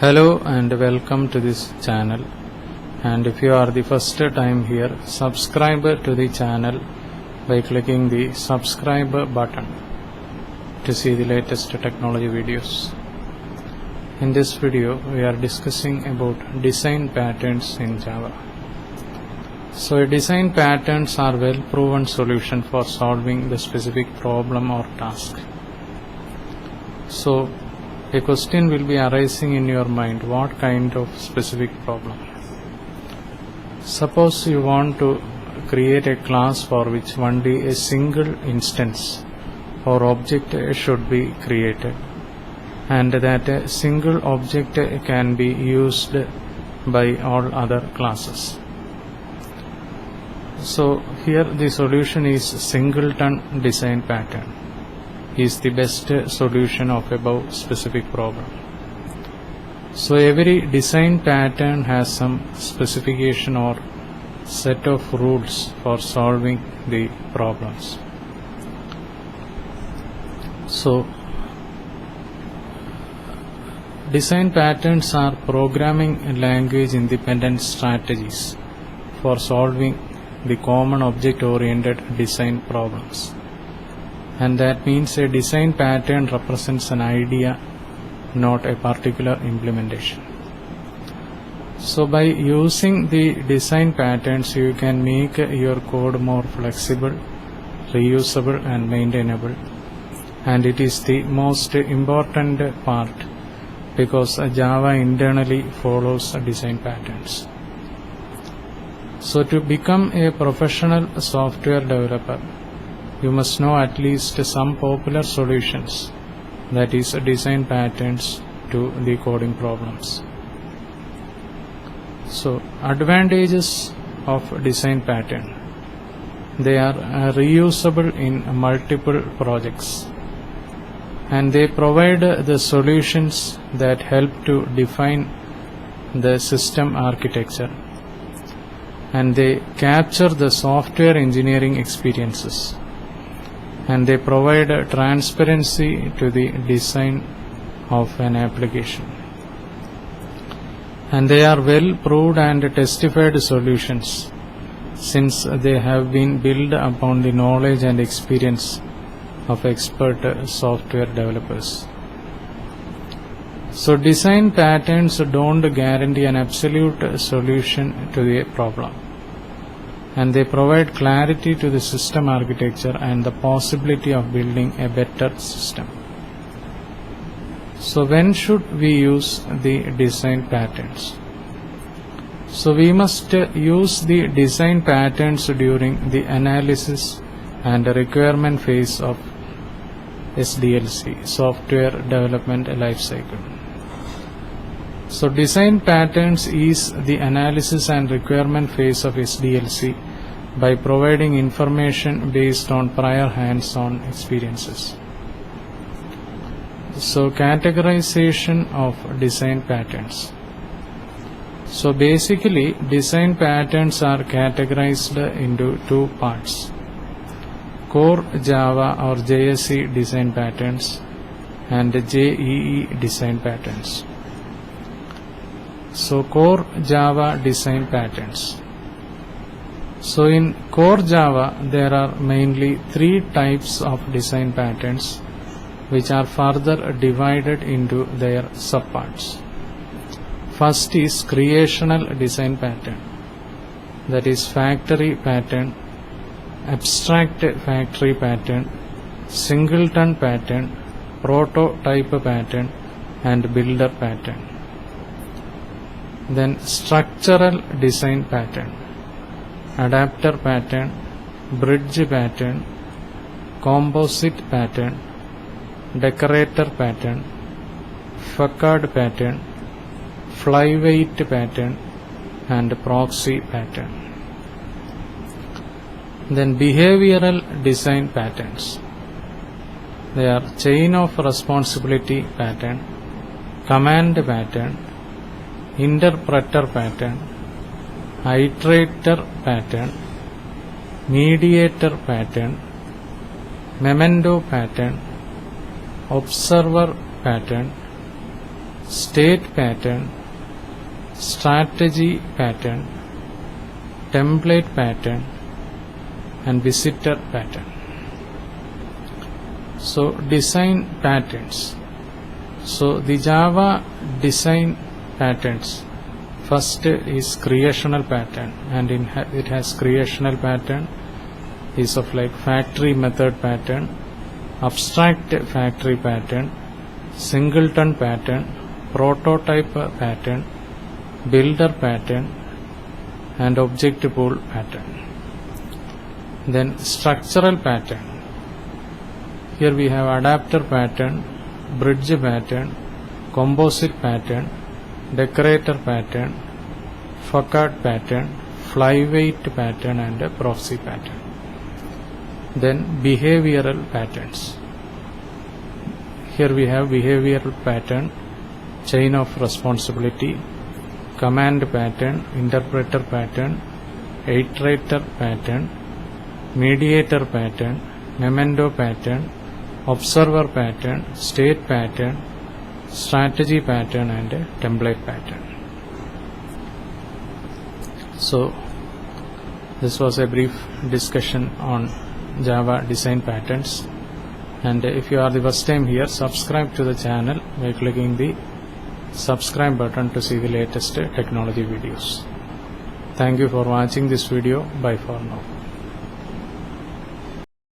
Hello and welcome to this channel, and if you are the first time here, subscribe to the channel by clicking the subscribe button to see the latest technology videos. In this video we are discussing about design patterns in Java. So design patterns are well proven solution for solving the specific problem or task. So a question will be arising in your mind: what kind of specific problem? Suppose you want to create a class for which only a single instance or object should be created, and that a single object can be used by all other classes. So here the solution is singleton design pattern is the best solution of above specific problem. So every design pattern has some specification or set of rules for solving the problems. So design patterns are programming language independent strategies for solving the common object oriented design problems. And that means a design pattern represents an idea, not a particular implementation. So by using the design patterns, you can make your code more flexible, reusable and maintainable. And it is the most important part because Java internally follows design patterns. So to become a professional software developer, you must know at least some popular solutions, that is design patterns to the coding problems. So advantages of design pattern: they are reusable in multiple projects, and they provide the solutions that help to define the system architecture, and they capture the software engineering experiences, and they provide transparency to the design of an application. And they are well proved and testified solutions since they have been built upon the knowledge and experience of expert software developers. So design patterns don't guarantee an absolute solution to the problem, and they provide clarity to the system architecture and the possibility of building a better system. So when should we use the design patterns? So we must use the design patterns during the analysis and requirement phase of SDLC, Software Development Lifecycle. So design patterns is the analysis and requirement phase of SDLC by providing information based on prior hands-on experiences. So categorization of design patterns. So basically design patterns are categorized into two parts: core Java or JSE design patterns and JEE design patterns. So core Java design patterns. So in core Java there are mainly three types of design patterns, which are further divided into their subparts. First is creational design pattern, that is factory pattern, abstract factory pattern, singleton pattern, prototype pattern and builder pattern. Then structural design pattern, adapter pattern, bridge pattern, composite pattern, decorator pattern, facade pattern, flyweight pattern and proxy pattern. Then behavioral design patterns. They are chain of responsibility pattern, command pattern, interpreter pattern, iterator pattern, mediator pattern, memento pattern, observer pattern, state pattern, strategy pattern, template pattern, and visitor pattern. So design patterns. So the Java design patterns, first is creational pattern, and it has creational pattern is of like factory method pattern, abstract factory pattern, singleton pattern, prototype pattern, builder pattern, and object pool pattern. Then structural pattern. Here we have adapter pattern, bridge pattern, composite pattern, decorator pattern, facade pattern, flyweight pattern, and a proxy pattern. Then behavioral patterns. Here we have behavioral pattern, chain of responsibility, command pattern, interpreter pattern, iterator pattern, mediator pattern, memento pattern, observer pattern, state pattern, strategy pattern, and a template pattern. So this was a brief discussion on Java design patterns, and if you are the first time here, subscribe to the channel by clicking the subscribe button to see the latest technology videos. Thank you for watching this video. Bye for now.